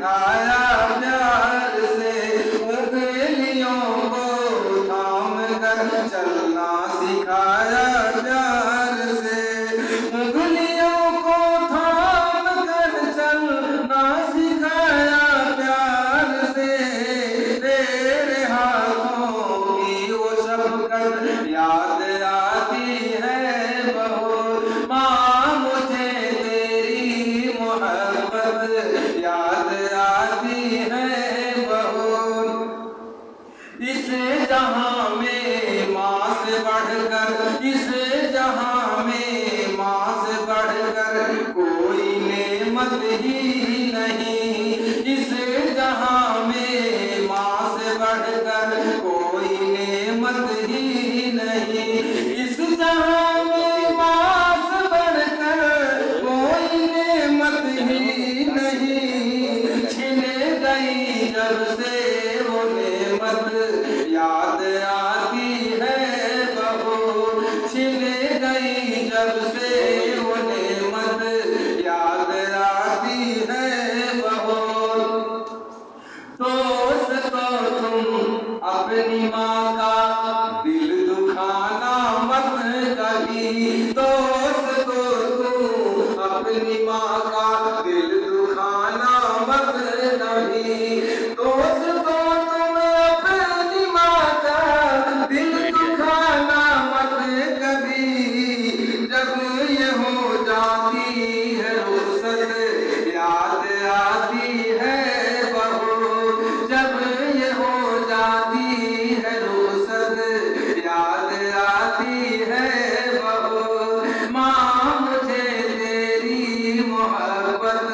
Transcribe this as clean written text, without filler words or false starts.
सिखाया प्यार से, उंगलियों को थाम कर चलना सिखाया प्यार से, उंगलियों को थाम कर चलना सिखाया प्यार से। तेरे हाथों की वो शफ़क़त याद आती है बहुत, माँ मुझे तेरी मोहब्बत याद आती है बहुत। इस जहां में माँ से बढ़कर, इस जहां में माँ से बढ़कर कोई नेमत ही नहीं, इस जहां में माँ से बढ़कर कोई नेमत ही नहीं, इस जहां में माँ से बढ़कर कोई नेमत ही नहीं। छिन गई जब से वो नेमत याद आती है बहुत, छिन गई जब से वो नेमत याद आती है बहुत। दोस्त को तुम अपनी माँ का दिल दुखाना मत कभी, दोस्त को तुम अपनी माँ का दिल दुखाना मत कभी, दोस्त को तुम अपनी माँ का दिल दुखाना मत कभी। जब ये हो जाती है रुख़सत याद आती है बहुत, जब ये हो जाती है रुख़सत याद आती है बहुत। माँ मुझे तेरी मोहब्बत